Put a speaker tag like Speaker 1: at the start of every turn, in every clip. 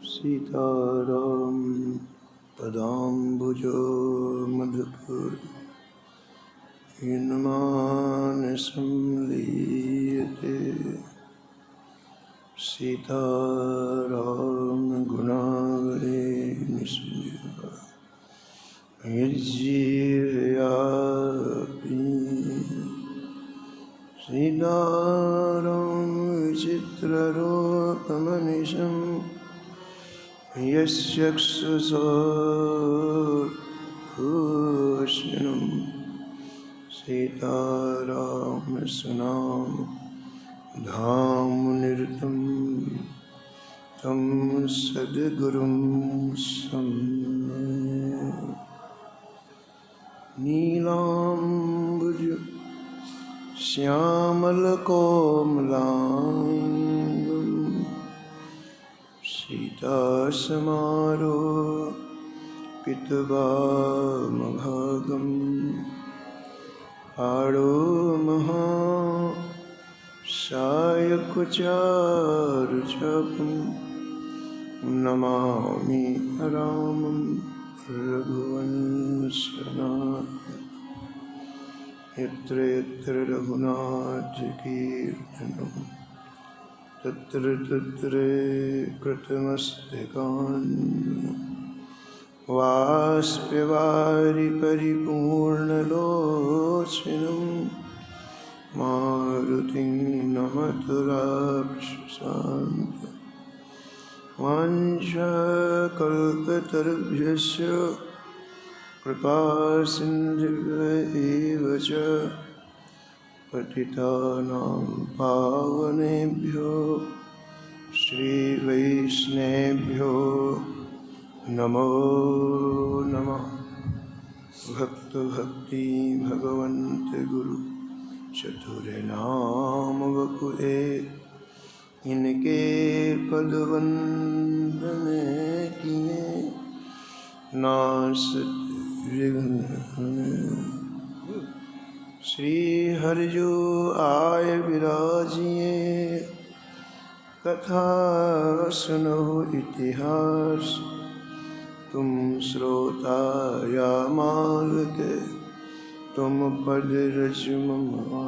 Speaker 1: सीताराम पदाम्बुजो मधुकर हिन्मानसं लीयते। सीताराम गुणावली निसंजय यज्जीवयापि। सीताराम विचित्ररूपमनिशं यस्यक्षुषोर्भूषणं। सीताराम सुनाम धामनिरतं तं सद्गुरुं सम्यक्। नीलाम्बुज श्यामलकोमलाङ्गं सीतासमारोपितवामभागं। आडोमहा सायकचारुचापं नमामि रामं रघुवंशनाथं। यत्र यत्र रघुनाथकीर्तनं तत्र तत्र कृतमस्तकाञ्जलिं। वाष्पवारि परिपूर्णलोचनं मारुतिं नमत राक्षसान्तं। वाञ्छाकल्पतरुभ्यश्च कृपासिन्धुभ्यैव च पतितानां पावनेभ्यो श्रीवैष्णवेभ्यो नमो नमः। भक्त भक्ति भगवन्त गुरु चतुरे नाम वपुए। इनके पद वंदने किए नासत विघ्न। श्री हरि जो आय विराजिए। कथा सुनो इतिहास तुम श्रोता या मालिक। तुम पद रचममा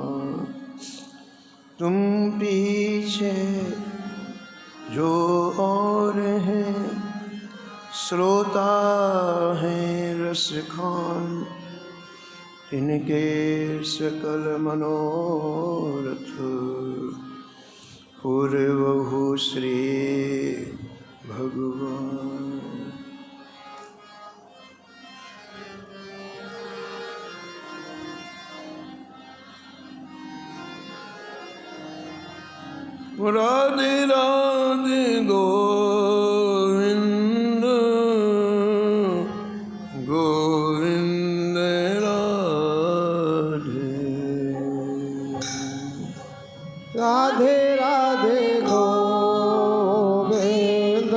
Speaker 1: तुम पीछे जो और हैं। श्रोता हैं रसखान इनके सकल मनोरथ पूर्वहु श्री भगवान। राधे राधे गोविंद गोविंद राधे। राधे राधे गोविंद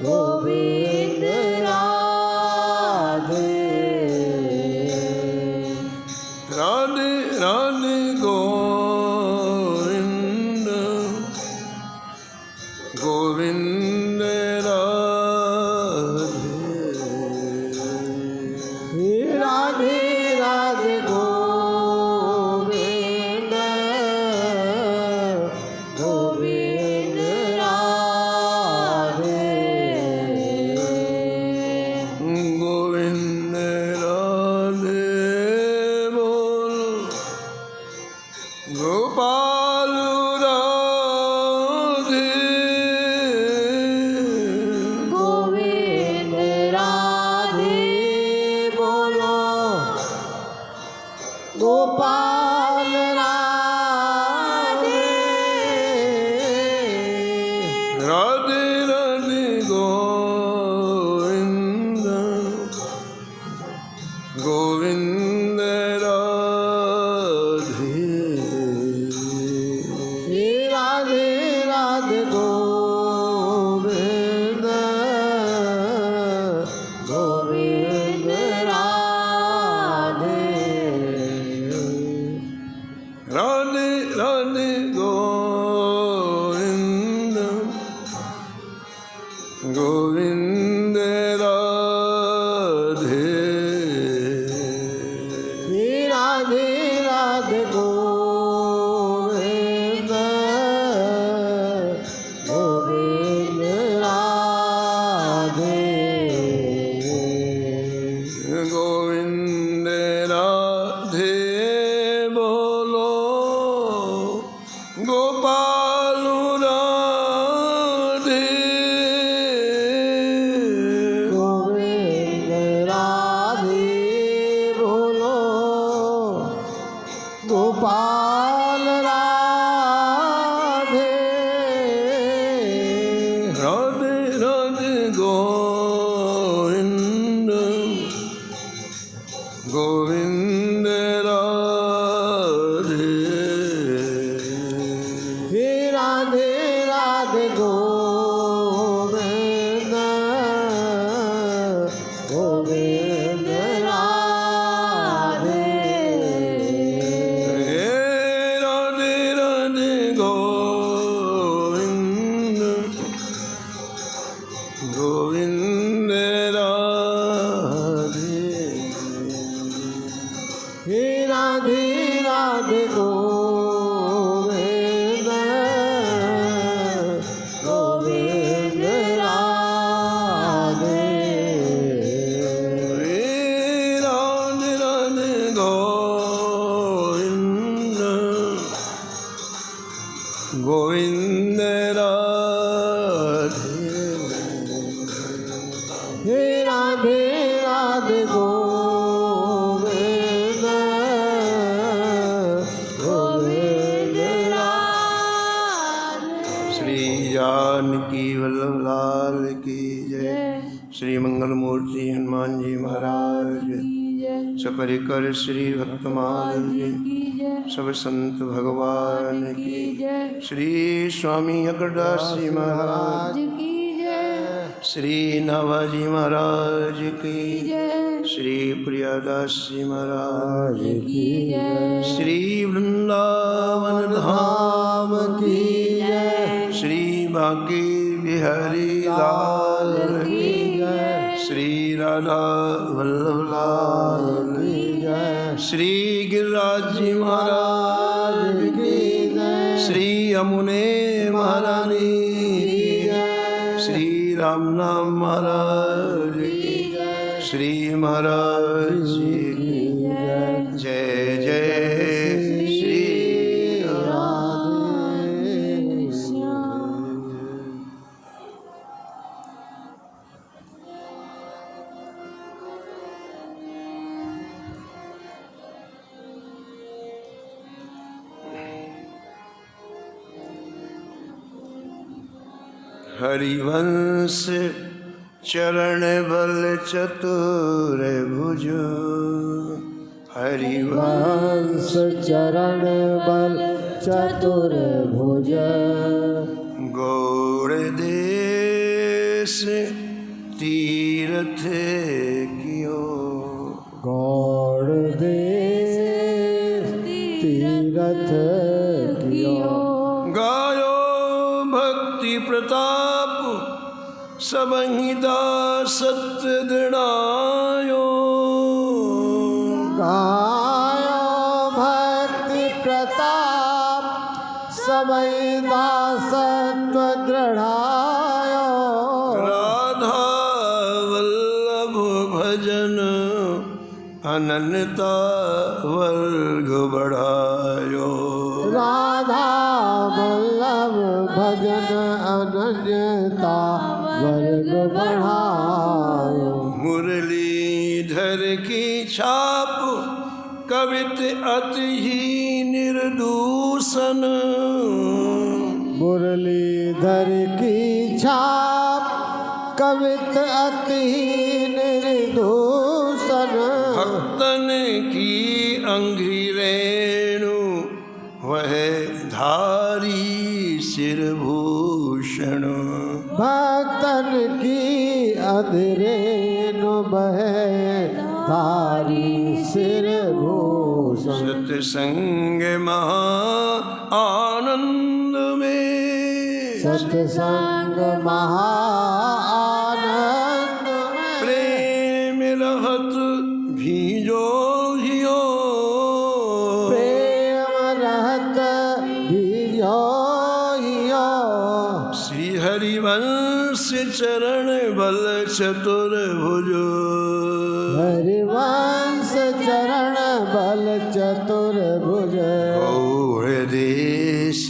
Speaker 1: गोविंद राधे। राधे राधे गोविंद गोविंद राधे। राधे राधे गोविंद गोविंद राधे। गोविंद राधे बोल गोपाल राधे। गोविंद राधे बोलो गोपाल राधे। राधे राधे गोविंद गोविंद राधे। राधे राधे गोविंद गोविंद राधे। राधे राधे गोविंद राधे गोविंद गोविंद राधे राधे राधे गोविंद गोविंद राधे हे राधे राधे गोविंद गोविंद राधे हे राधे राधे गोविंद गोविंद राधे हे राधे राधे गोविंद गोविंद राधे श्री जानकी वल्लभ लाल की जय। श्री मंगल मूर्ति हनुमान जी महाराज सपरिकर श्री भक्तमाल जी सब संत भगवान की श्री स्वामी अकरदास जी महाराज श्री नाभाजी महाराज की श्री प्रियादास जी महाराज की श्री वृंदावन धाम की श्री बांके बिहारी लाल की श्री राधा वल्लभ लाल की श्री गिरिराज जी महाराज की श्री यमुने महारानी श्री राम नाम महाराज की श्री महाराज जी की जय जय श्री राधे श्याम। हरिवंश चरण बल चतुर भुज हरिवंश चरण बल चतुर भुज गौड़ देश तीर्थ कियो गौड़ देश तीर्थ कियो गायो भक्ति प्रताप सबहि दासत्व दृढ़ायो गायो भक्ति प्रताप सबहि दासत्व दृढ़ायो राधा वल्लभ भजन अनन्यता वर्ग बढ़ायो राधा वल्लभ भजन अनन्यता वर्ग बढ़ायो मुरलीधर की छाप कवित अति ही निर्दूषण मुरलीधर की छाप कवित अति निर्दूषण भक्तन की अंघ्रि रेणु वह धारी सिरभूषण भक्तन की अधरेणु बह धारी सिरभूषण सत्संग महा आनंद में सत्संग महा आनंद में प्रेम रहत भीजो हियो प्रेम रहत भीजो हियो श्री हरिवंश चरण बल चतुर भुजो हरिवंश चरण बल चतुर भुज गौड़ देश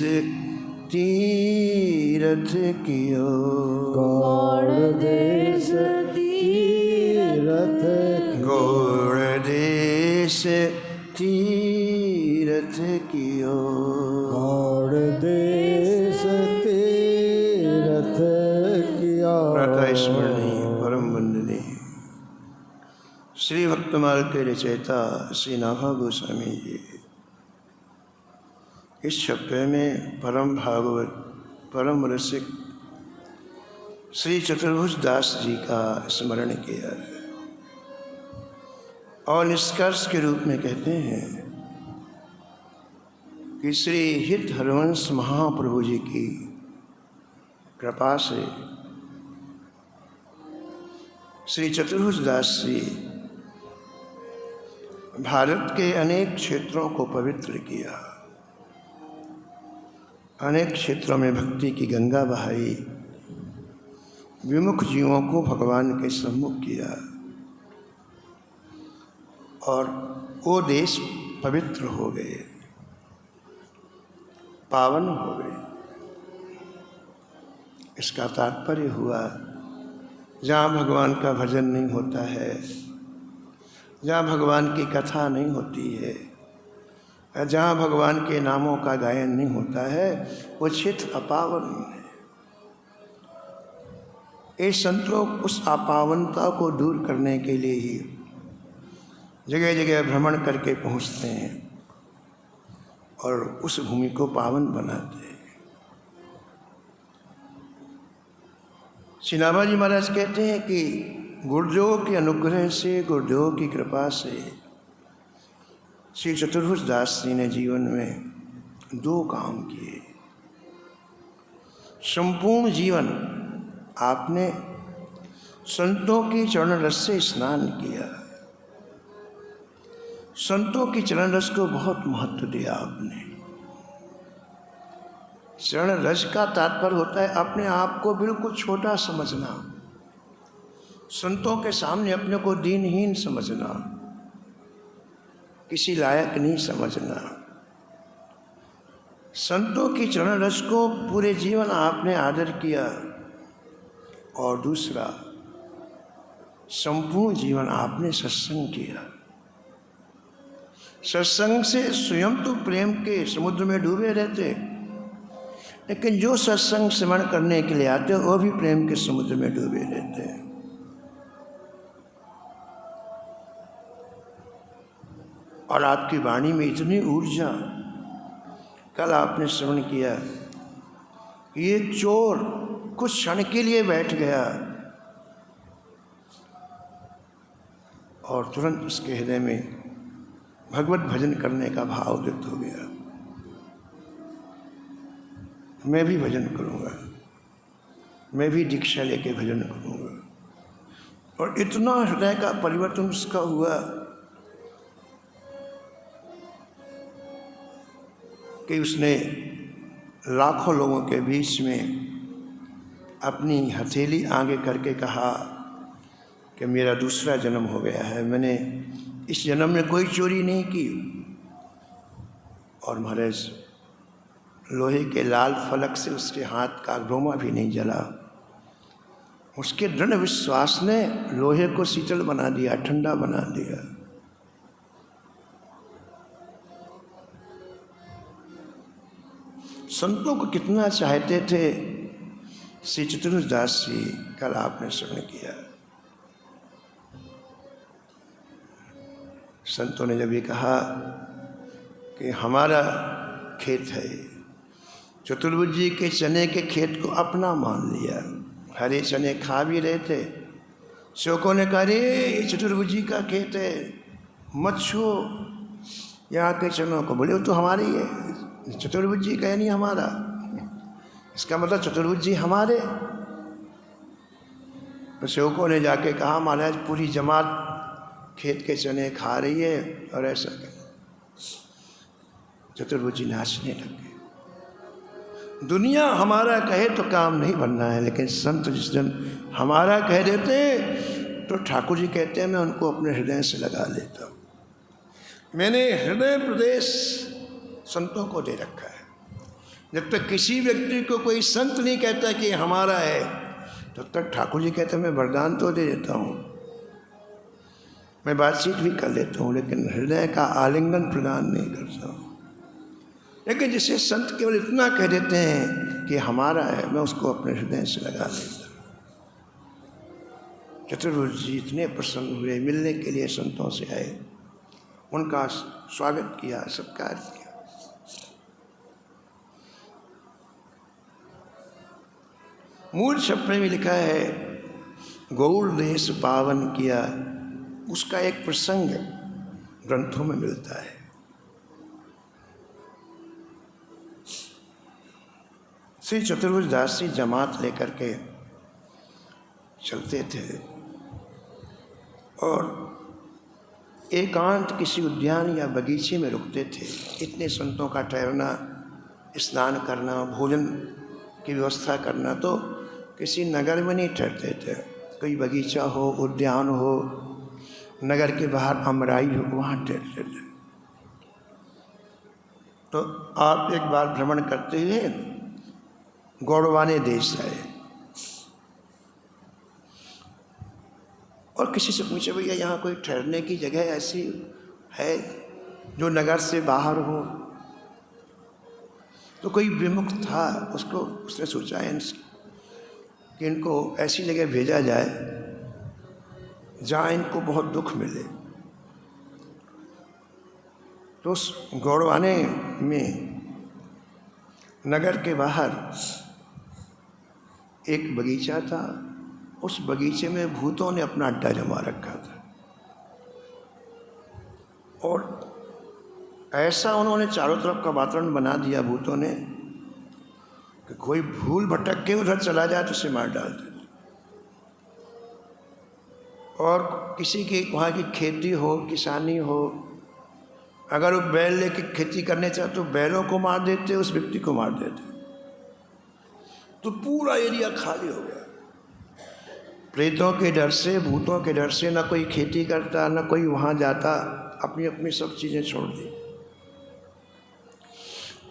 Speaker 1: तीर्थ कियो गौड़ देश तीर्थ गौड़ देश तीर्थ कियो गौड़ देश तीर्थ कियो प्रातः स्मरणीय परम वंदनीय श्री भक्तमाल के रचयिता श्री नाभा गोस्वामी जी इस छप्पे में परम भागवत परम रसिक श्री चतुर्भुज दास जी का स्मरण किया और निष्कर्ष के रूप में कहते हैं कि श्री हित हरवंश महाप्रभु जी की कृपा से श्री चतुर्भुज दास जी भारत के अनेक क्षेत्रों को पवित्र किया, अनेक क्षेत्रों में भक्ति की गंगा बहाई, विमुख जीवों को भगवान के सम्मुख किया और वो देश पवित्र हो गए, पावन हो गए। इसका तात्पर्य हुआ जहाँ भगवान का भजन नहीं होता है, जहाँ भगवान की कथा नहीं होती है, जहाँ भगवान के नामों का गायन नहीं होता है, वो क्षेत्र अपावन है। ये संत लोग उस अपावनता को दूर करने के लिए ही जगह जगह भ्रमण करके पहुँचते हैं और उस भूमि को पावन बनाते हैं। श्री नाभाजी महाराज कहते हैं कि गुरुदेव के अनुग्रह से, गुरुदेव की कृपा से श्री चतुर्भुज दास जी ने जीवन में दो काम किए। संपूर्ण जीवन आपने संतों की चरण रस से स्नान किया, संतों की चरण रस को बहुत महत्व दिया आपने। चरण रस का तात्पर्य होता है अपने आप को बिल्कुल छोटा समझना, संतों के सामने अपने को दीनहीन समझना, किसी लायक नहीं समझना। संतों की चरण रस को पूरे जीवन आपने आदर किया और दूसरा संपूर्ण जीवन आपने सत्संग किया। सत्संग से स्वयं तो प्रेम के समुद्र में डूबे रहते, लेकिन जो सत्संग स्मरण करने के लिए आते वो भी प्रेम के समुद्र में डूबे रहते हैं। और आपकी वाणी में इतनी ऊर्जा, कल आपने श्रवण किया कि ये चोर कुछ क्षण के लिए बैठ गया और तुरंत उसके हृदय में भगवत भजन करने का भाव उदित हो गया। मैं भी भजन करूँगा, मैं भी दीक्षा लेके भजन करूँगा। और इतना हृदय का परिवर्तन उसका हुआ कि उसने लाखों लोगों के बीच में अपनी हथेली आगे करके कहा कि मेरा दूसरा जन्म हो गया है, मैंने इस जन्म में कोई चोरी नहीं की। और महाराज लोहे के लाल फलक से उसके हाथ का रोमा भी नहीं जला। उसके दृढ़ विश्वास ने लोहे को शीतल बना दिया, ठंडा बना दिया। संतों को कितना चाहते थे श्री चतुर्भुज दास जी, कल आपने श्रवण किया। संतों ने जब ये कहा कि हमारा खेत है, चतुर्भुज जी के चने के खेत को अपना मान लिया। हरे चने खा भी रहे थे, शोकों ने कहा रे ये चतुर्भुज जी का खेत है, मत छो यहाँ के चनों को। बोले वो तो हमारे ही है, चतुर्भुज जी का है नहीं हमारा। इसका मतलब चतुर्भुज जी हमारे। तो सेवकों ने जाके कहा महाराज पूरी जमात खेत के चने खा रही है और ऐसा कर। चतुर्भुज जी नाचने लगे। दुनिया हमारा कहे तो काम नहीं बनना है, लेकिन संत जिस दिन हमारा कह देते तो ठाकुर जी कहते हैं मैं उनको अपने हृदय से लगा लेता हूँ। मैंने हृदय प्रदेश संतों को दे रखा है। जब तक किसी व्यक्ति को कोई संत नहीं कहता कि हमारा है, तब तक ठाकुर जी कहते हैं मैं वरदान तो दे देता हूँ, मैं बातचीत भी कर लेता हूँ, लेकिन हृदय का आलिंगन प्रदान नहीं करता हूँ। लेकिन जिसे संत केवल इतना कह देते हैं कि हमारा है, मैं उसको अपने हृदय से लगा लेता हूँ। चतुर्भुज जी इतने प्रसन्न हुए, मिलने के लिए संतों से आए, उनका स्वागत किया, सत्कार किया। मूल छपरे में लिखा है गौड़ देश पावन किया, उसका एक प्रसंग ग्रंथों में मिलता है। श्री चतुर्भुज दास जी जमात लेकर के चलते थे और एकांत किसी उद्यान या बगीचे में रुकते थे। इतने संतों का ठहरना, स्नान करना, भोजन की व्यवस्था करना तो किसी नगर में नहीं ठहरते थे। कोई बगीचा हो, उद्यान हो, नगर के बाहर अमराई हो, वहाँ ठहरते थे। तो आप एक बार भ्रमण करते हुए गौड़वाने देश आए और किसी से पूछे भैया यहाँ कोई ठहरने की जगह ऐसी है जो नगर से बाहर हो? तो कोई विमुख था, उसने सोचा कि इनको ऐसी जगह भेजा जाए जहाँ इनको बहुत दुख मिले। तो उस गौड़वाने में नगर के बाहर एक बगीचा था। उस बगीचे में भूतों ने अपना अड्डा जमा रखा था और ऐसा उन्होंने चारों तरफ का वातावरण बना दिया भूतों ने कि कोई भूल भटक के उधर चला जाए तो उसे मार डालते थे। और किसी की वहाँ की खेती हो, किसानी हो, अगर वो बैल लेके खेती करने चाहे तो बैलों को मार देते, उस व्यक्ति को मार देते, तो पूरा एरिया खाली हो गया। प्रेतों के डर से, भूतों के डर से न कोई खेती करता, न कोई वहाँ जाता, अपनी अपनी सब चीज़ें छोड़ दी।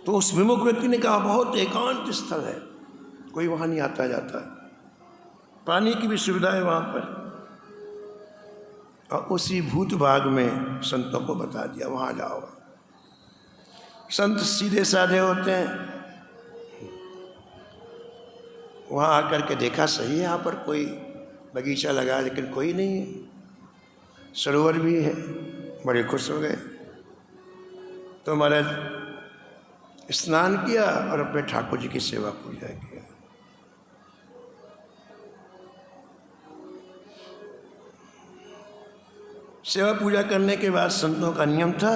Speaker 1: तो उस विमुख व्यक्ति ने कहा बहुत एकांत स्थल है, कोई वहाँ नहीं आता जाता, पानी की भी सुविधा है वहाँ पर। और उसी भूत बाग में संतों को बता दिया वहाँ जाओ। संत सीधे साधे होते हैं, वहाँ आकर के देखा सही है यहाँ पर कोई बगीचा लगा लेकिन कोई नहीं है, सरोवर भी है, बड़े खुश हो गए। तो महाराज स्नान किया और अपने ठाकुर जी की सेवा पूजा किया। सेवा पूजा करने के बाद संतों का नियम था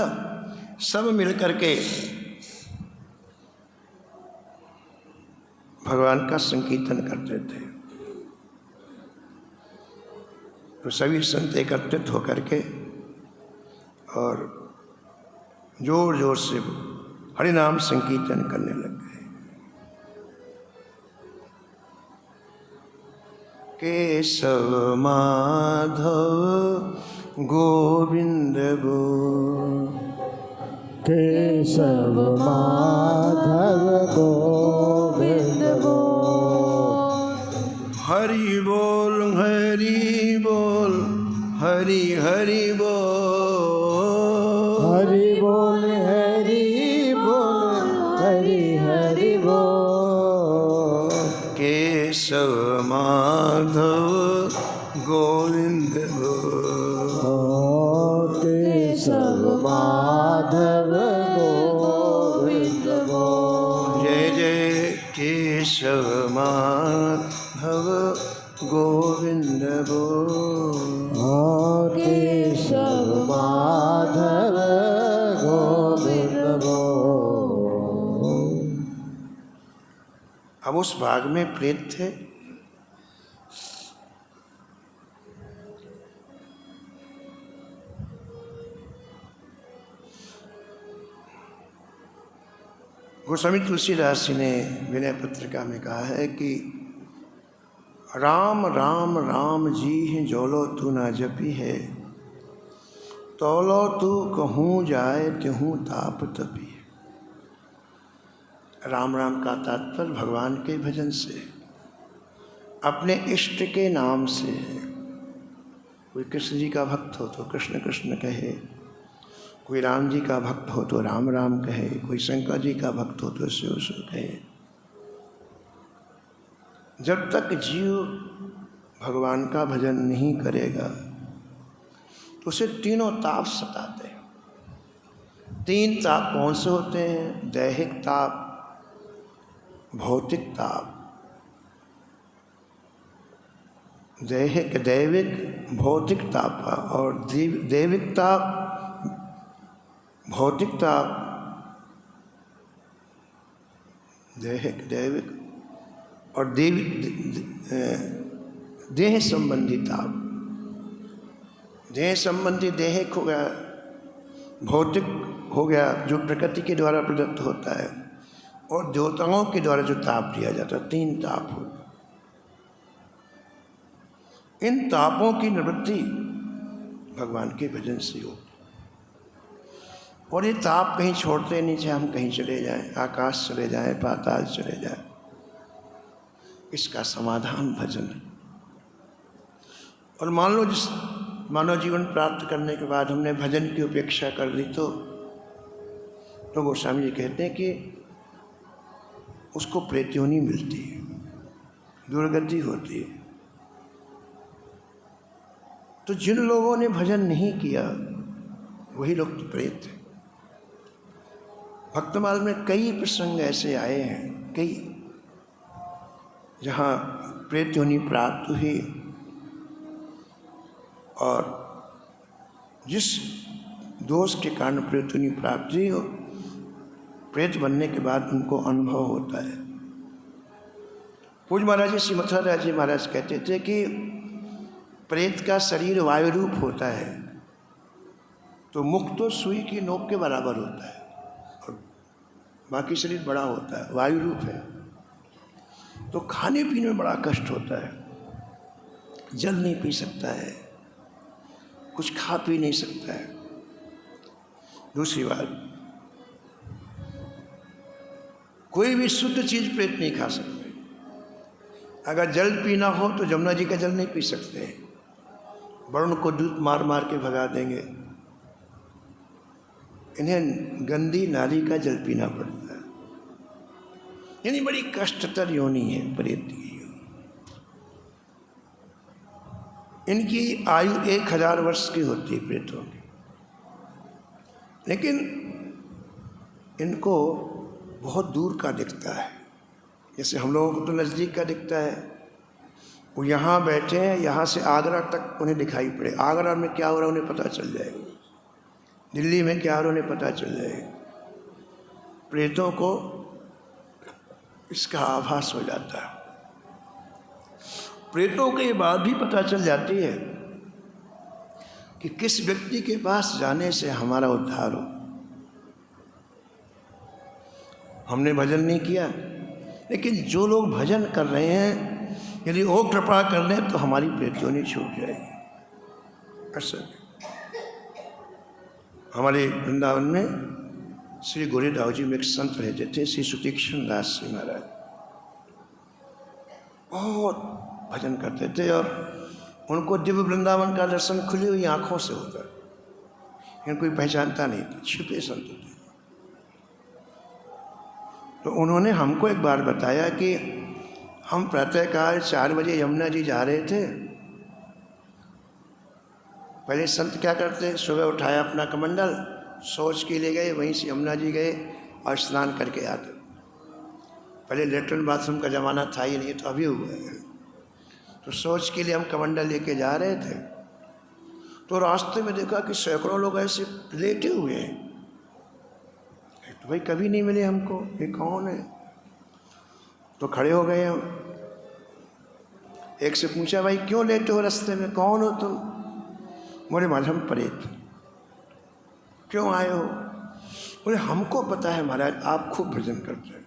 Speaker 1: सब मिलकर के भगवान का संकीर्तन करते थे। तो सभी संत एकत्रित होकर के और जोर जोर से हरि नाम संकीर्तन करने लग गए। केशव माधव गोविंद गो,
Speaker 2: केशव माधव गोविंद गो,
Speaker 1: हरि बोल हरि बोल, हरि हरि बोल,
Speaker 2: हरि बोल हरि बोल, हरि हरि बोल।
Speaker 1: केशव माधव गोविंद गो,
Speaker 2: केशव माधव गोविंद गो।
Speaker 1: जय जय केशव माधव गोविंद गो,
Speaker 2: केशव माधव गोविंद गो।
Speaker 1: अब उस भाग में प्रेत थे। गोस्वामी तुलसीदास जी ने विनय पत्रिका में कहा है कि राम राम राम जी हैं जोलो तू ना जपी है, तौलो तू कहूँ जाए त्यों ताप तपी। राम राम का तात्पर्य भगवान के भजन से, अपने इष्ट के नाम से। कोई कृष्ण जी का भक्त हो तो कृष्ण कृष्ण कहे, कोई राम जी का भक्त हो तो राम राम कहे, कोई शंकर जी का भक्त हो तो शिव शिव कहे। जब तक जीव भगवान का भजन नहीं करेगा तो उसे तीनों ताप सताते हैं। तीन ताप कौन से होते हैं? दैहिक ताप, भौतिक ताप दैहिक दैविक भौतिक ताप और दैविक ताप भौतिक ताप, दैहिक दैविक और देह संबंधी ताप। देह संबंधी देहिक हो गया, भौतिक हो गया जो प्रकृति के द्वारा प्रदत्त होता है, और देवताओं के द्वारा जो ताप दिया जाता है, 3 ताप हो। इन तापों की निवृत्ति भगवान के भजन से हो। और ये ताप कहीं छोड़ते नहीं, चाहे हम कहीं चले जाएं, आकाश चले जाएं, पाताल चले जाएं, इसका समाधान भजन है। और मान लो जिस मानव जीवन प्राप्त करने के बाद हमने भजन की उपेक्षा कर दी, तो गोस्वामी जी कहते हैं कि उसको प्रेत योनि मिलती है, दुर्गति होती है। तो जिन लोगों ने भजन नहीं किया वही लोग तो प्रेत हैं। भक्तमाल में कई प्रसंग ऐसे आए हैं, कई, जहाँ प्रेत योनि प्राप्त हुई, और जिस दोष के कारण प्रेत योनि प्राप्त हुई, प्रेत बनने के बाद उनको अनुभव होता है। पूज्य महाराज जी श्री मथुरा दास जी महाराज कहते थे कि प्रेत का शरीर वायु रूप होता है, तो मुख तो सुई की नोक के बराबर होता है, और बाकी शरीर बड़ा होता है, वायु रूप है। तो खाने पीने में बड़ा कष्ट होता है, जल नहीं पी सकता है, कुछ खा पी नहीं सकता है। दूसरी बात, कोई भी शुद्ध चीज प्रेत नहीं खा सकते। अगर जल पीना हो तो जमुना जी का जल नहीं पी सकते, वरुण को दूध मार मार के भगा देंगे। इन्हें गंदी नाली का जल पीना पड़ता है। यानी बड़ी कष्टतर योनि है प्रेत की। इनकी आयु 1000 वर्ष की होती है प्रेतों की, लेकिन इनको बहुत दूर का दिखता है। जैसे हम लोगों को तो नज़दीक का दिखता है, वो यहाँ बैठे हैं, यहाँ से आगरा तक उन्हें दिखाई पड़े, आगरा में क्या हो रहा है उन्हें पता चल जाएगा, दिल्ली में क्या हो रहा है उन्हें पता चल जाएगा। प्रेतों को इसका आभास हो जाता है। प्रेतों को ये बात भी पता चल जाती है कि किस व्यक्ति के पास जाने से हमारा उद्धार हो। हमने भजन नहीं किया, लेकिन जो लोग भजन कर रहे हैं, यदि वो कृपा कर लें तो हमारी प्रेत योनि छूट जाएगी। ऐसा हमारे वृंदावन में श्री गोरेदाव जी में एक संत रहते थे, श्री सुतीक्षण दास जी महाराज। बहुत भजन करते थे और उनको दिव्य वृंदावन का दर्शन खुली हुई आंखों से होता, लेकिन कोई पहचानता नहीं था, छिपे संत थे। तो उन्होंने हमको एक बार बताया कि हम प्रातःकाल 4 बजे यमुना जी जा रहे थे। पहले संत क्या करते, सुबह उठाया अपना कमंडल, शौच के लिए गए, वहीं से यमुना जी गए और स्नान करके आते। पहले लेटरिन बाथरूम का ज़माना था ही नहीं, तो अभी हुआ है। तो शौच के लिए हम कमंडल लेके जा रहे थे, तो रास्ते में देखा कि सैकड़ों लोग ऐसे लेटे हुए हैं। तो भाई कभी नहीं मिले हमको, ये कौन है? तो खड़े हो गए हम। एक से पूछा, भाई क्यों लेटे हो रास्ते में, कौन हो तुम? बोले महाराज हम प्रेत। क्यों आए हो? बोले हमको पता है महाराज आप खूब भजन करते हैं,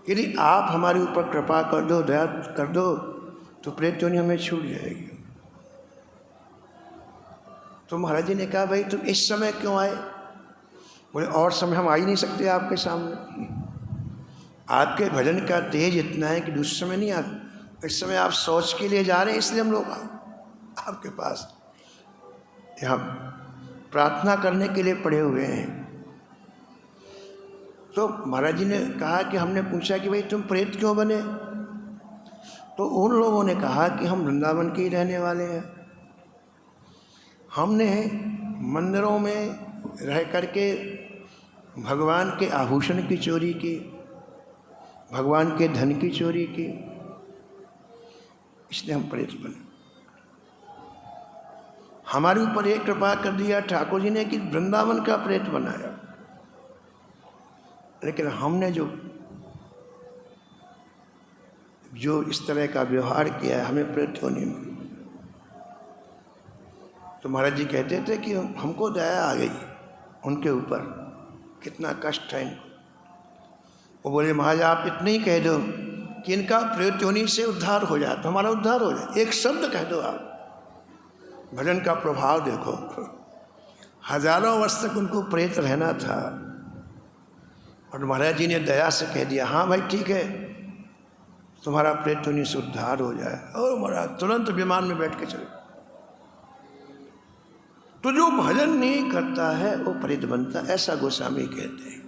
Speaker 1: यदि आप हमारे ऊपर कृपा कर दो, दया कर दो, तो प्रेत योनि हमें छूट जाएगी। तो महाराज जी ने कहा, भाई तुम इस समय क्यों आए? बोले और समय हम आ ही नहीं सकते आपके सामने, आपके भजन का तेज इतना है कि दूसरे समय नहीं आता। इस समय आप शौच के लिए जा रहे हैं, इसलिए हम लोग आपके पास यहाँ प्रार्थना करने के लिए पड़े हुए हैं। तो महाराज जी ने कहा कि हमने पूछा कि भाई तुम प्रेत क्यों बने? तो उन लोगों ने कहा कि हम वृंदावन के ही रहने वाले हैं, हमने मंदिरों में रह करके भगवान के आभूषण की चोरी की, भगवान के धन की चोरी की, इसलिए हम प्रेत बने। हमारे ऊपर एक कृपा कर दिया ठाकुर जी ने कि वृंदावन का प्रेत बनाया, लेकिन हमने जो इस तरह का व्यवहार किया है, हमें प्रेत क्यों नहीं मिली। तो महाराज जी कहते थे कि हमको दया आ गई उनके ऊपर, कितना कष्ट है इनको। वो बोले महाराज आप इतने ही कह दो कि इनका प्रेत योनि से उद्धार हो जाए तो हमारा उद्धार हो जाए। एक शब्द कह दो आप, भजन का प्रभाव देखो। हजारों वर्ष तक उनको प्रेत रहना था और महाराज जी ने दया से कह दिया हाँ भाई ठीक है, तुम्हारा प्रेत योनि से उद्धार हो जाए। और महाराज तुरंत विमान में बैठ के चले। तो जो भजन नहीं करता है वो प्रेत बनता, ऐसा गोस्वामी कहते हैं।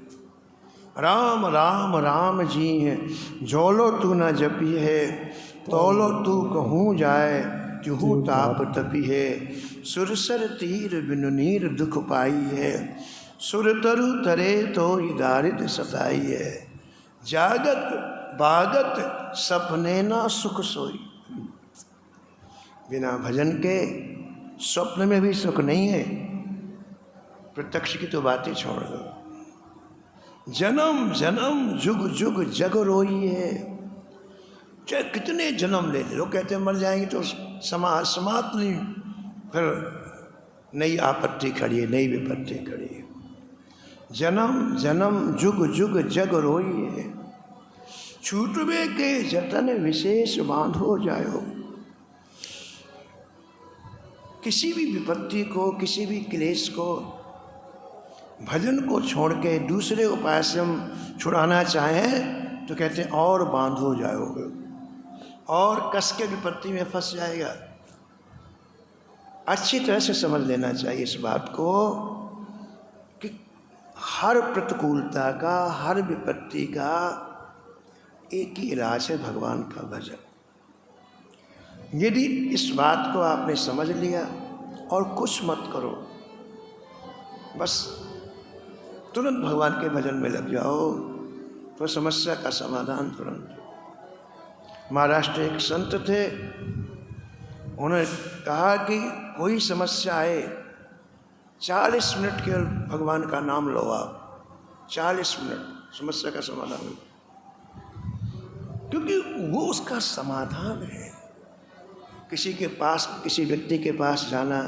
Speaker 1: राम राम राम जी है जोलो तू न जपी है, तोलो तू कहूँ जाए त्यूँ ताप तपी है। सुरसर तीर बिनु नीर दुख पाई है, सुर तरु तरे तो दारिद्र सताई है। जागत बागत सपने ना सुख सोई। बिना भजन के स्वप्न में भी सुख नहीं है, प्रत्यक्ष की तो बातें छोड़ दो। जन्म जन्म जुग जुग जग रोई है। चाहे कितने जन्म ले ले, लोग कहते हैं मर जाएंगे तो समाप्त नहीं, फिर नई आपत्ति खड़ी है, नई विपत्ति खड़ी है। जन्म जन्म जुग जुग जग रोई है, छूटवे के जतन विशेष बांधो जायो। किसी भी विपत्ति को, किसी भी क्लेश को, भजन को छोड़ के दूसरे उपाय से हम छुड़ाना चाहें तो कहते हैं और बांधो जाओगे, और कस के विपत्ति में फंस जाएगा। अच्छी तरह से समझ लेना चाहिए इस बात को कि हर प्रतिकूलता का, हर विपत्ति का एक ही इलाज है, भगवान का भजन। यदि इस बात को आपने समझ लिया और कुछ मत करो, बस तुरंत भगवान के भजन में लग जाओ तो समस्या का समाधान तुरंत। महाराष्ट्र एक संत थे, उन्होंने कहा कि कोई समस्या आए 40 मिनट केवल भगवान का नाम लो आप, 40 मिनट समस्या का समाधान हो, क्योंकि वो उसका समाधान है। किसी के पास, किसी व्यक्ति के पास जाना,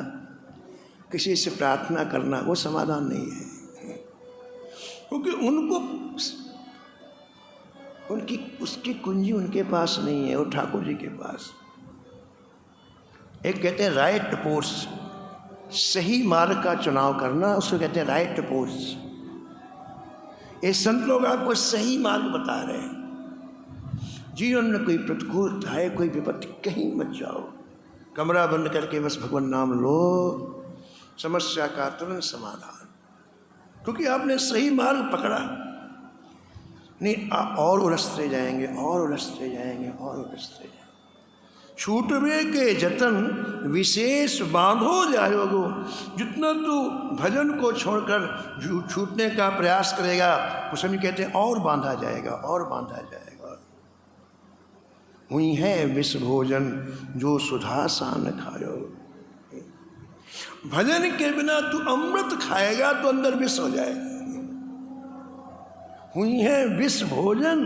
Speaker 1: किसी से प्रार्थना करना वो समाधान नहीं है, क्योंकि उसकी कुंजी उनके पास नहीं है, वो ठाकुर जी के पास। एक कहते हैं राइट पोस्ट, सही मार्ग का चुनाव करना, उसको कहते हैं राइट पोस्ट। ये संत लोग आपको सही मार्ग बता रहे हैं। जीवन में कोई प्रतिकूलता है, कोई विपत्ति, कहीं मत जाओ, कमरा बंद करके बस भगवान नाम लो, समस्या का तुरंत समाधान, क्योंकि आपने सही मार्ग पकड़ा। नहीं आप और उलझते जाएंगे, और उलझते जाएंगे, और उलझते जाएंगे। छूटवे के जतन विशेष बांधो जायोगो। जितना तू भजन को छोड़कर छूटने का प्रयास करेगा, उसे भी कहते हैं और बांधा जाएगा, और बांधा जाएगा। हुई है विष भोजन जो सुधा सान खायो। भजन के बिना तू अमृत खाएगा तो अंदर विष हो जाएगा। हुई है विष भोजन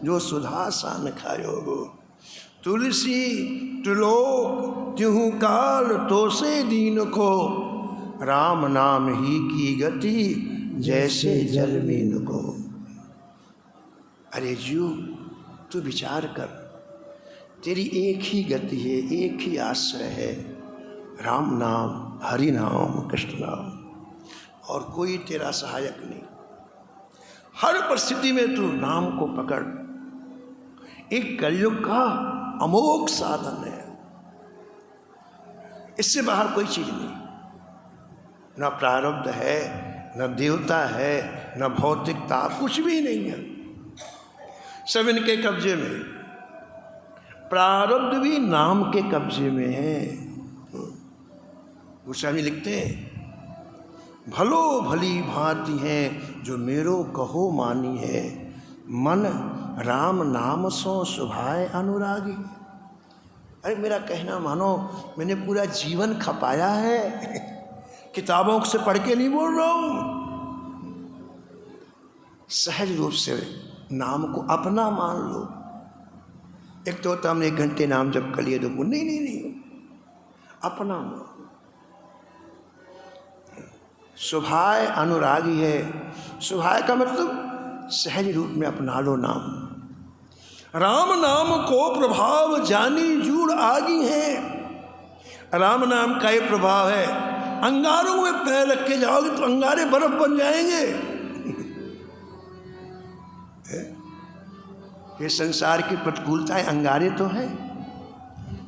Speaker 1: जो सुधा सान खायो। तुलसी त्रिलोक त्यों काल तो से दीन को, राम नाम ही की गति जैसे जल मीन को। अरे जीव तू विचार कर, तेरी एक ही गति है, एक ही आश्रय है, राम नाम, हरि नाम, कृष्ण नाम, और कोई तेरा सहायक नहीं। हर परिस्थिति में तू नाम को पकड़। एक कलयुग का अमोघ साधन है, इससे बाहर कोई चीज नहीं। न प्रारब्ध है, न देवता है, न भौतिकता, कुछ भी नहीं है, सब इनके कब्जे में। प्रारब्ध भी नाम के कब्जे में है। गोस्वामी लिखते हैं, भलो भली भांति है जो मेरो कहो मानी है, मन राम नाम सो सुभाए अनुरागी। अरे मेरा कहना मानो, मैंने पूरा जीवन खपाया है, किताबों से पढ़ के नहीं बोल रहा हूँ। सहज रूप से नाम को अपना मान लो। एक तो हमने 1 घंटे नाम जब कर लिए तो नहीं, अपना मान। सुभाय अनुरागी है। सुभाय का मतलब सहज रूप में अपना लो नाम। राम नाम को प्रभाव जानी जूड़ आगी है। राम नाम का ये प्रभाव है, अंगारों में पैर रख के जाओगे तो अंगारे बर्फ बन जाएंगे। ये संसार की प्रतिकूलताएं अंगारे तो है।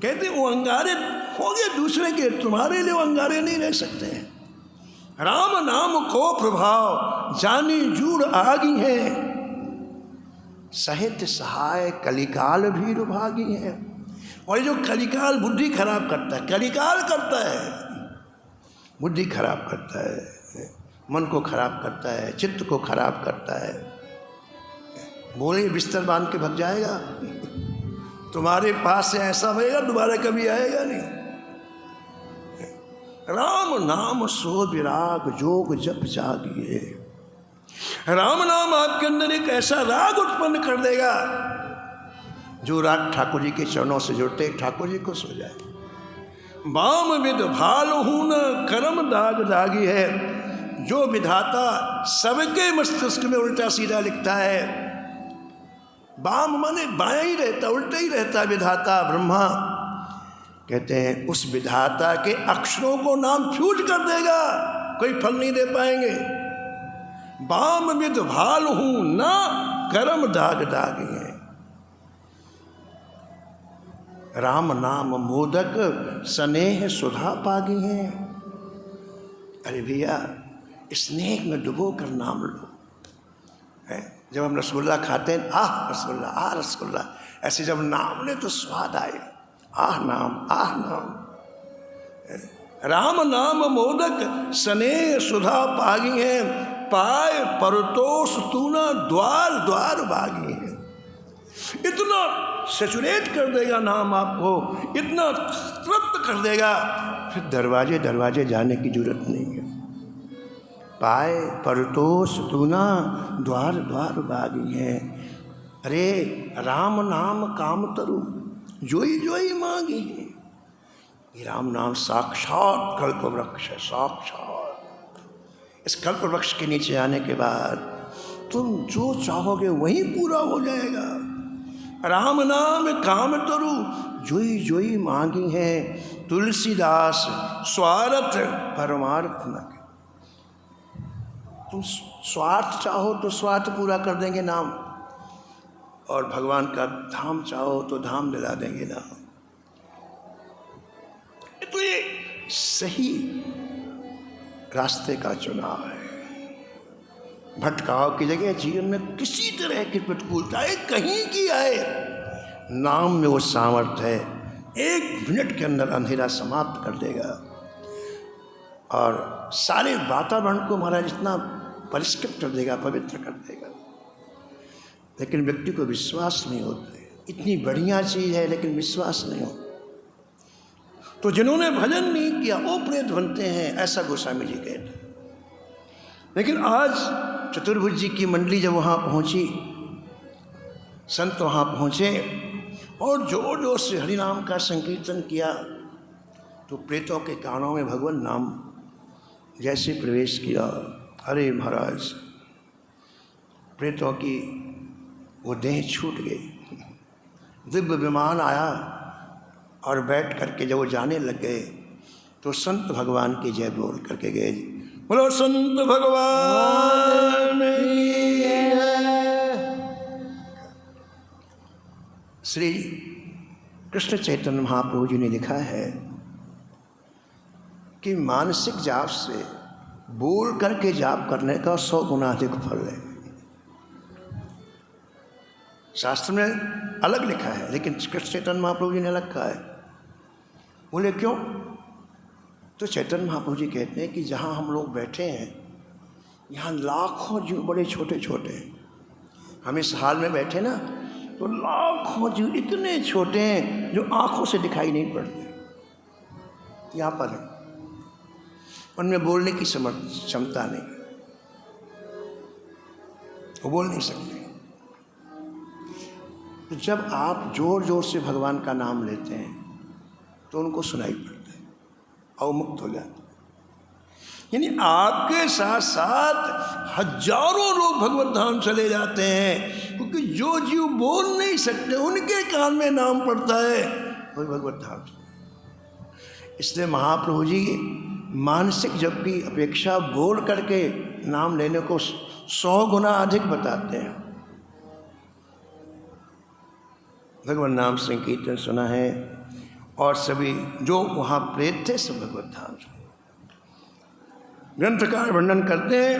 Speaker 1: कहते वो अंगारे होंगे दूसरे के, तुम्हारे लिए वो अंगारे नहीं रह सकते हैं। राम नाम को प्रभाव जानी जूड़ आगी है। साहित्य सहाय कलिकाल भी रुभागी है। और ये जो कलिकाल बुद्धि खराब करता है, कलिकाल करता है, बुद्धि खराब करता है, मन को खराब करता है, चित्त को खराब करता है। बोले बिस्तर बांध के भग जाएगा, तुम्हारे पास से ऐसा भरेगा दोबारा कभी आएगा नहीं। राम नाम सो विराग जोग जप जागिए। राम नाम आपके अंदर एक ऐसा राग उत्पन्न कर देगा, जो राग ठाकुर जी के चरणों से जुड़ते ठाकुर जी खुश हो जाए। बाम विद भाल हूं न करम दाग दागी है। जो विधाता सबके मस्तिष्क में उल्टा सीधा लिखता है। बाम माने बाया ही रहता, उल्टा ही रहता विधाता ब्रह्मा। कहते हैं उस विधाता के अक्षरों को नाम फ्यूज कर देगा, कोई फल नहीं दे पाएंगे। बाम विद भाल हूं ना करम दाग दागी है। राम नाम मोदक स्नेह सुधा पागी है। अरे भैया स्नेह में डुबो कर नाम लो। जब हम रसगुल्ला खाते हैं, आह रसगुल्ला, आह रसगुल्ला, ऐसे जब नाम ले तो स्वाद आए। आह नाम, आह नाम। राम नाम मोदक स्नेह सुधा पागी है। पाय परतोष तूना द्वार द्वार भागी है। इतना सैचुरेट कर देगा नाम आपको, इतना तृप्त कर देगा, फिर दरवाजे दरवाजे जाने की जरूरत नहीं है। पाए परतोष तूना द्वार द्वार भागी है। अरे राम नाम काम तरु जोई जोई मांगी है। ये राम नाम साक्षात कल्प वृक्ष है, साक्षात। इस कल्प वृक्ष के नीचे आने के बाद तुम जो चाहोगे वही पूरा हो जाएगा। राम नाम काम तरु जोई जोई मांगी है। तुलसीदास स्वार्थ परमार्थ न। तुम स्वार्थ चाहो तो स्वार्थ पूरा कर देंगे नाम, और भगवान का धाम चाहो तो धाम दिला देंगे नाम। तो ये सही रास्ते का चुनाव है। भटकाव की जगह जीवन में किसी तरह की प्रतिकूलताएं कहीं की आए, नाम में वो सामर्थ्य है, 1 मिनट के अंदर अंधेरा समाप्त कर देगा। और सारे वातावरण को महाराज इतना परिष्कृत कर देगा, पवित्र कर देगा। लेकिन व्यक्ति को विश्वास नहीं होता है। इतनी बढ़िया चीज़ है लेकिन विश्वास नहीं होता। तो जिन्होंने भजन नहीं किया वो प्रेत बनते हैं, ऐसा गोस्वामी जी कहते हैं। लेकिन आज चतुर्भुज जी की मंडली जब वहाँ पहुँची, संत वहाँ पहुँचे और जोर जोर से हरिनाम का संकीर्तन किया, तो प्रेतों के कानों में भगवान नाम जैसे प्रवेश किया। अरे महाराज प्रेतों की वो देह छूट गई। दिव्य विमान आया और बैठ करके जब वो जाने लग गए तो संत भगवान की जय बोल करके गए। बोलो संत भगवान की जय। श्री कृष्ण चैतन्य महाप्रभु जी ने लिखा है कि मानसिक जाप से बोल करके जाप करने का 100 गुना अधिक फल है। शास्त्र में अलग लिखा है, लेकिन कृष्ण चैतन्य महाप्रभु जी ने अलग कहा है। बोले क्यों? तो चैतन्य महाप्रभु जी कहते हैं कि जहाँ हम लोग बैठे हैं यहाँ लाखों जीव बड़े छोटे छोटे हैं। हम इस हाल में बैठे ना, तो लाखों जीव इतने छोटे हैं जो आंखों से दिखाई नहीं पड़ते, यहाँ पर है, उनमें बोलने की क्षमता नहीं, वो बोल नहीं सकते। तो जब आप जोर जोर से भगवान का नाम लेते हैं तो उनको सुनाई पड़ता है, अवमुक्त हो जाते हैं। यानी आपके साथ साथ हजारों लोग भगवत धाम चले जाते हैं, क्योंकि जो जीव बोल नहीं सकते उनके कान में नाम पड़ता है, वही भगवत धाम चले। इसलिए महाप्रभु जी मानसिक जप की अपेक्षा बोल करके नाम लेने को 100 गुना अधिक बताते हैं। भगवान नाम संकीर्तन सुना है और सभी जो वहाँ प्रेत थे सब भगवत धाम से। ग्रंथकार वर्णन करते हैं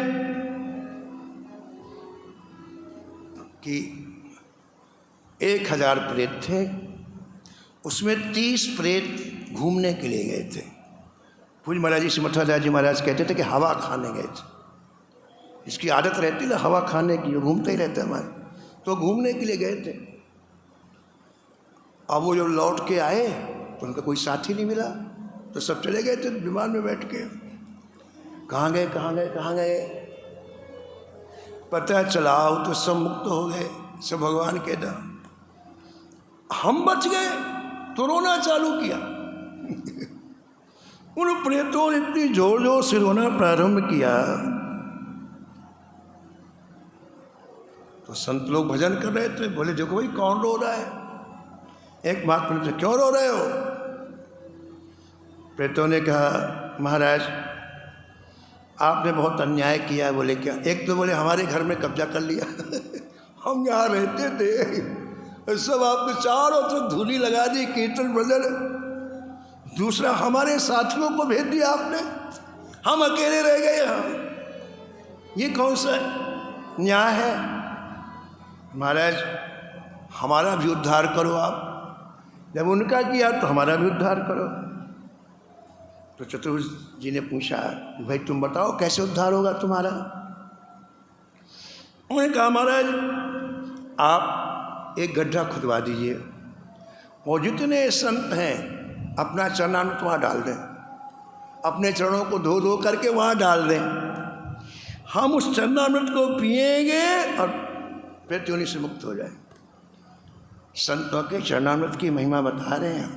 Speaker 1: कि 1000 प्रेत थे, उसमें 30 प्रेत घूमने के लिए गए थे। पूज्य महाराज जी सिमर्थदास जी महाराज कहते थे कि हवा खाने गए थे। इसकी आदत रहती ना हवा खाने की, वो घूमते ही रहते हमारे, तो घूमने के लिए गए थे। अब वो जब लौट के आए तो उनका कोई साथी नहीं मिला, तो सब चले गए थे विमान में बैठ के। कहाँ गए कहाँ गए कहाँ गए, पता चला तो सब मुक्त हो गए, सब भगवान के दाम। हम बच गए तो रोना चालू किया। उन प्रेतों ने इतनी जोर जोर से रोना प्रारंभ किया, तो संत लोग भजन कर रहे थे, बोले देखो भाई कौन रो रहा है। एक बात पूछे, क्यों रो रहे हो? प्रेतों ने कहा महाराज आपने बहुत अन्याय किया है। बोले क्या? एक तो बोले हमारे घर में कब्जा कर लिया। हम यहाँ रहते थे, सब आपने चारों तरफ धूली लगा दी, कीर्तन भजन। दूसरा हमारे साथियों को भेज दिया आपने, हम अकेले रह गए यहाँ। ये कौन सा न्याय है? महाराज हमारा भी उद्धार करो आप, जब उनका किया तो हमारा भी उद्धार करो। तो चतुर्भुज जी ने पूछा भाई तुम बताओ कैसे उद्धार होगा तुम्हारा? उन्होंने कहा महाराज आप एक गड्ढा खुदवा दीजिए और जितने संत हैं अपना चरणामृत वहाँ डाल दें, अपने चरणों को धो धो करके वहाँ डाल दें। हम उस चरणामृत को पिएंगे और प्रेत योनि से मुक्त हो जाए। संतों के चरणामृत की महिमा बता रहे हैं।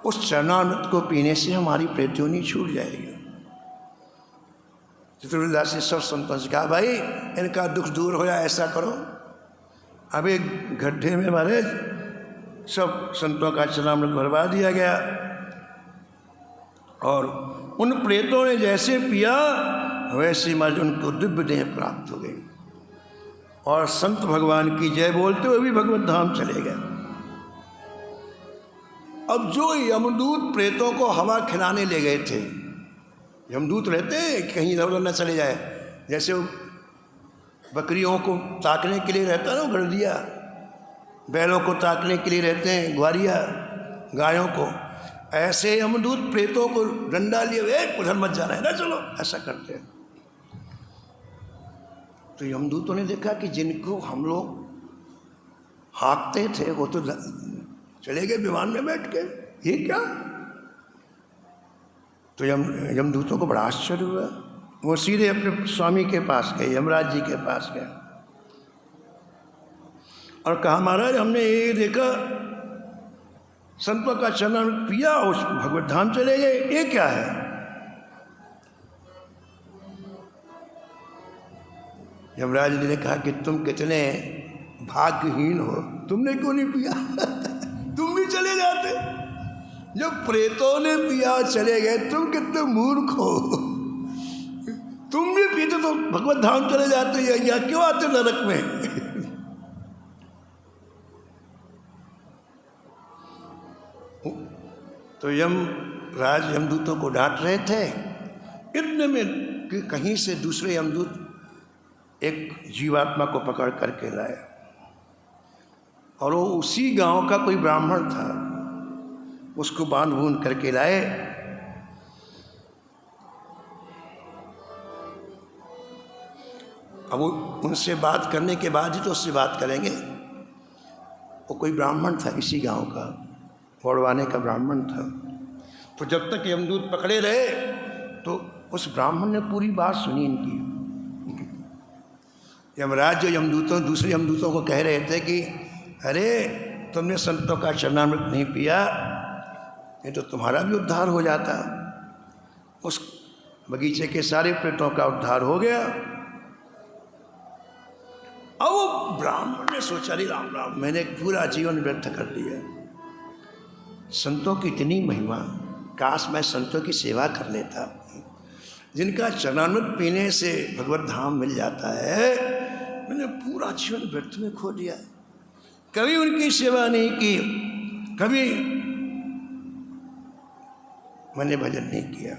Speaker 1: उस चरणामृत को पीने से हमारी प्रेत योनि छूट जाएगी। चतुर्दास ने सब संतों से कहा भाई इनका दुख दूर हो जाए ऐसा करो। अब एक गड्ढे में हमारे सब संतों का चरणामृत भरवा दिया गया और उन प्रेतों ने जैसे पिया वैसे महाराज उनको दिव्य देह प्राप्त हो गई और संत भगवान की जय बोलते हुए भी भगवत धाम चले गए। अब जो यमदूत प्रेतों को हवा खिलाने ले गए थे, यमदूत रहते हैं कहीं इधर उधर न चले जाए, जैसे वो बकरियों को ताकने के लिए रहता है ना गड़दिया, बैलों को ताकने के लिए रहते हैं ग्वारिया, गायों को, ऐसे यमदूत प्रेतों को डंडा लिए उधर मत जाना है ना, चलो ऐसा करते हैं। तो यमदूतों ने देखा कि जिनको हम लोग हाँकते थे वो तो चले गए विमान में बैठ के, ये क्या? तो यमदूतों को बड़ा आश्चर्य हुआ। वो सीधे अपने स्वामी के पास गए, यमराज जी के पास गए और कहा महाराज हमने ये देखा संतों का चरणामृत पिया और भगवत धाम चले गए, ये क्या है? यमराज जी ने कहा कि तुम कितने भाग्यहीन हो, तुमने क्यों नहीं पिया? तुम भी चले जाते। जब प्रेतों ने पिया चले गए, तुम कितने मूर्ख हो, तुम भी पीते तो भगवत धाम चले जाते, या क्यों आते नरक में? तो यमराज यमदूतों को डांट रहे थे, इतने में कि कहीं से दूसरे यमदूत एक जीवात्मा को पकड़ करके लाए और वो उसी गांव का कोई ब्राह्मण था, उसको बांध बूंद करके लाए। अब वो उनसे बात करने के बाद ही तो उससे बात करेंगे। वो कोई ब्राह्मण था इसी गांव का, बड़वाने का ब्राह्मण था। तो जब तक यमदूत पकड़े रहे तो उस ब्राह्मण ने पूरी बात सुनी इनकी। यमराज जो यमदूतों दूसरे यमदूतों को कह रहे थे कि अरे तुमने संतों का चरणामृत नहीं पिया, ये तो तुम्हारा भी उद्धार हो जाता। उस बगीचे के सारे प्रेतों का उद्धार हो गया। अब वो ब्राह्मण ने सोचा, अरे राम राम, मैंने पूरा जीवन व्यर्थ कर लिया। संतों की इतनी महिमा, काश मैं संतों की सेवा कर लेता, जिनका चरणामृत पीने से भगवत धाम मिल जाता है। मैंने पूरा जीवन व्यर्थ में खो दिया, कभी उनकी सेवा नहीं की, कभी मैंने भजन नहीं किया।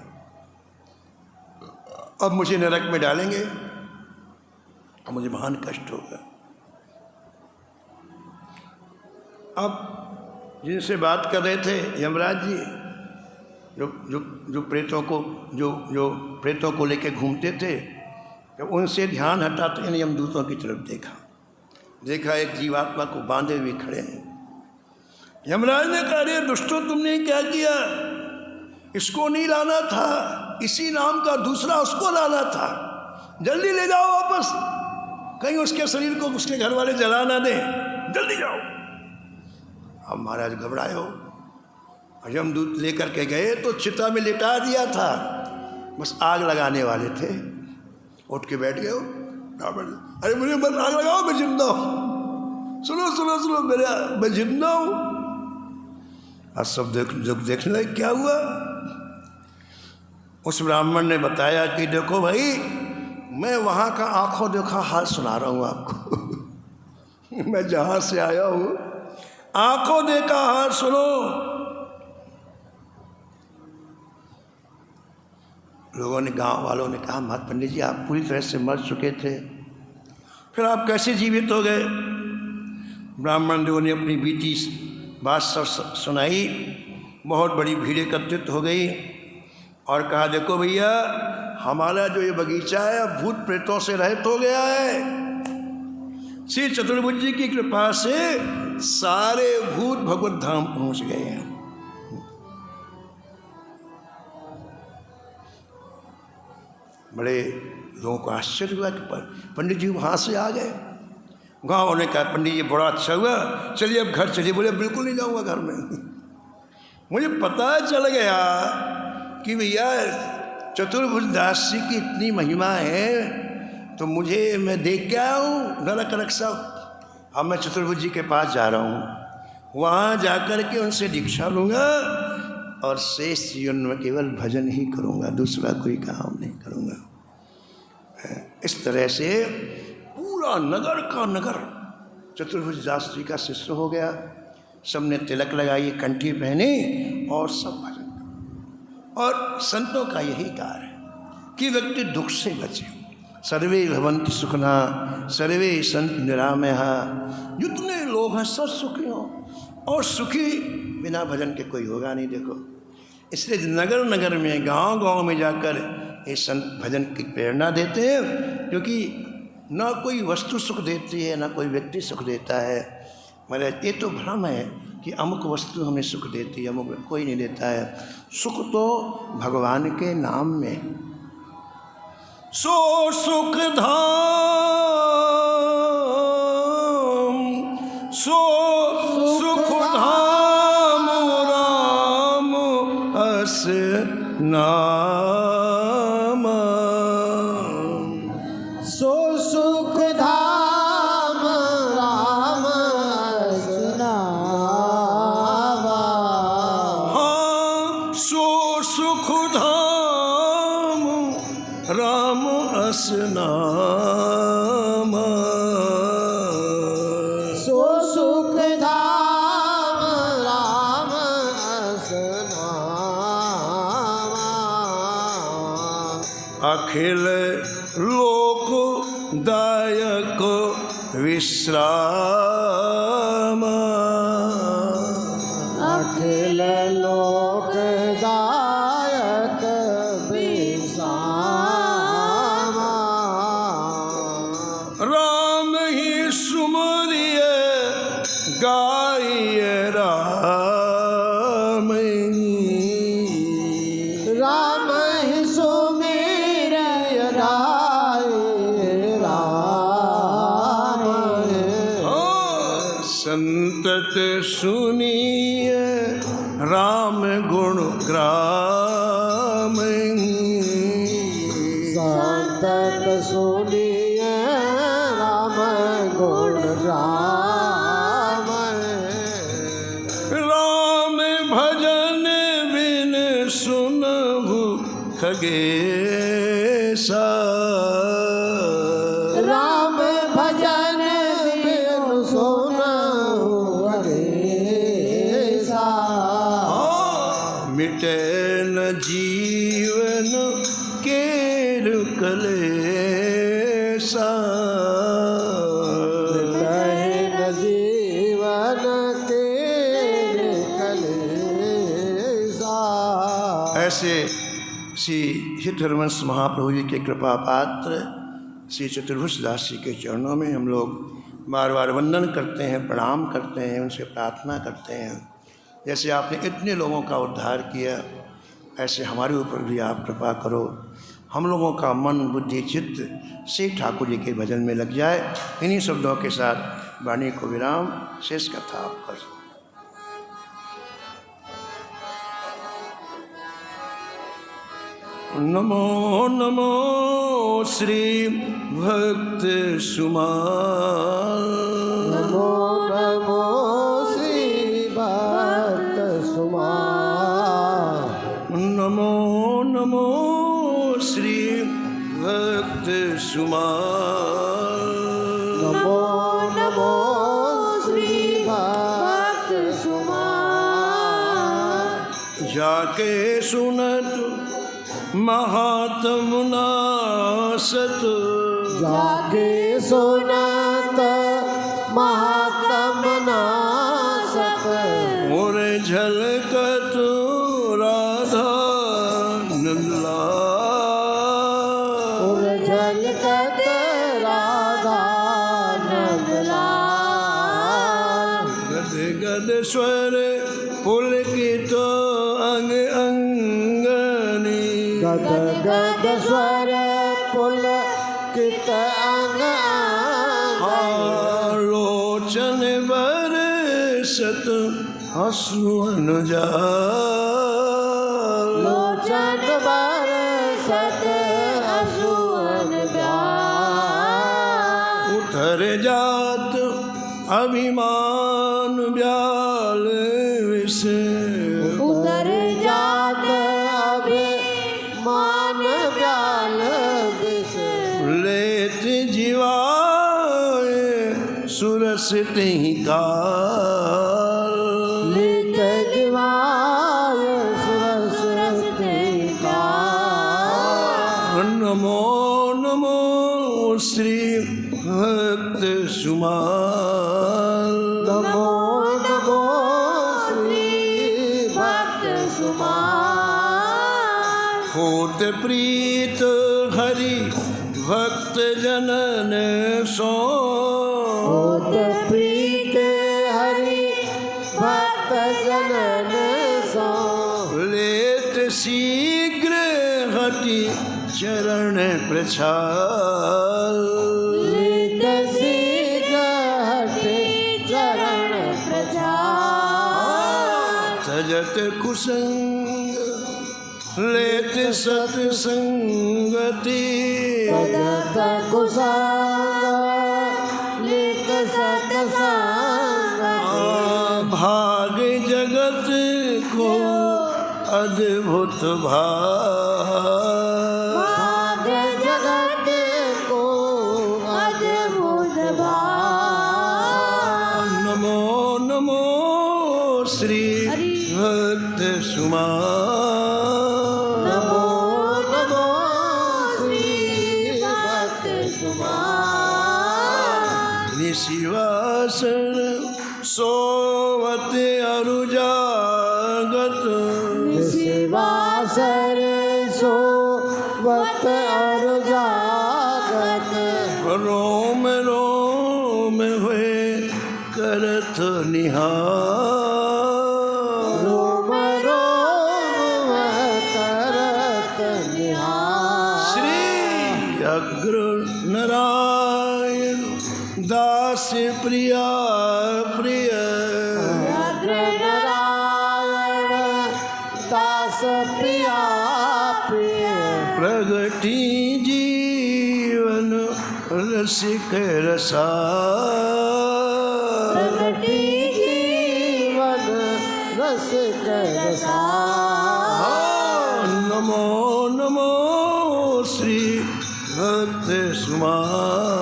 Speaker 1: अब मुझे नरक में डालेंगे, अब मुझे महान कष्ट होगा। अब जिनसे बात कर रहे थे यमराज जी, जो प्रेतों को लेके घूमते थे, जब उनसे ध्यान हटा तो इन यमदूतों की तरफ देखा एक जीवात्मा को बांधे हुए खड़े हैं। यमराज ने कहा, अरे दुष्टों, तुमने क्या किया? इसको नहीं लाना था, इसी नाम का दूसरा उसको लाना था, जल्दी ले जाओ वापस, कहीं उसके शरीर को उसके घर वाले जला ना दें, जल्दी जाओ। अब महाराज घबराए हो, यमदूत लेकर के गए तो चिता में लिटा दिया था, बस आग लगाने वाले थे। उठ के बैठ गए हो, अरे मुझे बस आग लगाओ, मैं जिंदा हूँ, सुनो मैं जिंदा हूँ। आज सब देखने लगे क्या हुआ। उस ब्राह्मण ने बताया कि देखो भाई, मैं वहाँ का आंखों देखा हाल सुना रहा हूँ आपको। मैं जहाँ से आया हूँ, आंखों देखा हाल सुनो। लोगों ने, गांव वालों ने कहा, महात्मा पंडित जी, आप पूरी तरह से मर चुके थे, फिर आप कैसे जीवित हो गए? ब्राह्मण लोगों ने अपनी बीती बात सब सुनाई। बहुत बड़ी भीड़ एकत्रित हो गई और कहा, देखो भैया, हमारा जो ये बगीचा है भूत प्रेतों से रहित हो गया है। श्री चतुर्भुज जी की कृपा से सारे भूत भगवत धाम पहुंच गए हैं। बड़े लोगों को आश्चर्य हुआ कि पंडित जी वहाँ से आ गए। गाँव ने कहा, पंडित जी बड़ा अच्छा हुआ, चलिए अब घर चलिए। बोले, बिल्कुल नहीं जाऊँगा घर में। मुझे पता चल गया कि भैया चतुर्भुज दास जी की इतनी महिमा है, तो मैं देख के आया हूँ नरक सब। अब मैं चतुर्भुज जी के पास जा रहा हूँ, वहाँ जाकर के उनसे दीक्षा लूँगा और शेष जीवन में केवल भजन ही करूँगा, दूसरा कोई काम नहीं करूँगा। इस तरह से पूरा नगर का नगर चतुर्भुज दास जी का शिष्य हो गया। सबने तिलक लगाई, कंठी पहनी और सब भजन। और संतों का यही कार्य है कि व्यक्ति दुख से बचे। सर्वे भवन्ति सुखना सर्वे संत निरामयः। जितने लोग हैं सब सुखी हों, और सुखी बिना भजन के कोई होगा नहीं। देखो, इसलिए नगर नगर में, गांव गांव में जाकर ये संत भजन की प्रेरणा देते हैं, क्योंकि ना कोई वस्तु सुख देती है, ना कोई व्यक्ति सुख देता है। मगर ये तो भ्रम है कि अमुक वस्तु हमें सुख देती है, अमुक कोई नहीं देता है। सुख तो भगवान के नाम में। सो सुख धाम, सो सुख धाम, राम अस नाम।
Speaker 2: सो सुख धाम, राम अस नाम।
Speaker 1: हाँ, सो सुख धाम, राम अस नाम।
Speaker 2: सो सुख धाम, राम अस नाम।
Speaker 1: अखिल लोक दायक विश्राम।
Speaker 2: अखिल लोक दायक विश्राम।
Speaker 1: गाइए राम
Speaker 2: राम ही सुमेर राम
Speaker 1: संतत सुनिए राम गुण ग्राम
Speaker 2: संतत सुनिए राम गुण राम
Speaker 1: राम भजन बिन सुनहु खगेसा
Speaker 2: राम भजन बिन सुनहु खगेसा
Speaker 1: मिटे न जीवन केर कलेसा
Speaker 2: न जीवन के कलेसा
Speaker 1: ऐसे श्री धर्मवंश महाप्रभु जी के कृपा पात्र श्री चतुर्भुज दास जी के चरणों में हम लोग बार बार वंदन करते हैं, प्रणाम करते हैं, उनसे प्रार्थना करते हैं। जैसे आपने इतने लोगों का उद्धार किया, ऐसे हमारे ऊपर भी आप कृपा करो। हम लोगों का मन बुद्धि चित्त से ठाकुर जी के भजन में लग जाए। इन्हीं शब्दों के साथ वाणी को विराम, शेष कथा आप कर। नमो नमो श्री भक्त सुमाल
Speaker 2: नमो नमो श्री भक्त सुमाल
Speaker 1: नमो नमो श्री भक्त सुमाल
Speaker 2: नमो नमो श्री भक्त सुमाल
Speaker 1: जाके सुनत महात्मुना सत
Speaker 2: जागे सुनत महात्मना सत
Speaker 1: और झलकत राधा नंदलाल
Speaker 2: और झलकत राधा नंदलाल
Speaker 1: गद गद स्वर पुलकित अंग अंगनी
Speaker 2: गद गद स्वर पुलकित अंग
Speaker 1: लोचन बरसत अश्रु अनुजाल
Speaker 2: लोचन बरसत अश्रुअन ब्याल
Speaker 1: उतर जात अभिमान ब्याल विषे
Speaker 2: उतर जात अभिमान ब्याल विष
Speaker 1: लेत जीवाए सुरसित ही काल
Speaker 2: लित दिवाय सुरसते काल
Speaker 1: नमो नमो श्री भक्त सुमाल
Speaker 2: नमो नमो श्री भक्त सुमाल
Speaker 1: होत प्रीत हरि भक्त जनन सो
Speaker 2: होत प्रीत हरि भक्त जनन सो
Speaker 1: लेत शीघ्र हटि चरण प्रछाल
Speaker 2: लित शीघ्र हटे चरण प्रचार
Speaker 1: तजत कुसंग लेत सत्संगति
Speaker 2: तजत कुसंग लित सत्संगति
Speaker 1: भाग जगत को अद्भुत
Speaker 2: भाग जगत को अद्भुत भाग
Speaker 1: नमो नमो श्री भक्त सुमाल
Speaker 2: नमो नमो श्री भक्त सुमाल
Speaker 1: निशिवासन सोवत अरुजागत
Speaker 2: शिवासर सोवत अरुजागत
Speaker 1: रोम रोम हुए करत निहार।
Speaker 2: रोम रोम करत निहार।
Speaker 1: श्री अग्र नारायण दास प्रिया प्रिय।
Speaker 2: नारायण दास प्रिया प्रिय।
Speaker 1: प्रगति जीवन रसिक रसार।
Speaker 2: प्रगति जीवन रसिक रसार।
Speaker 1: नमो नमो श्री भक्त सुमा।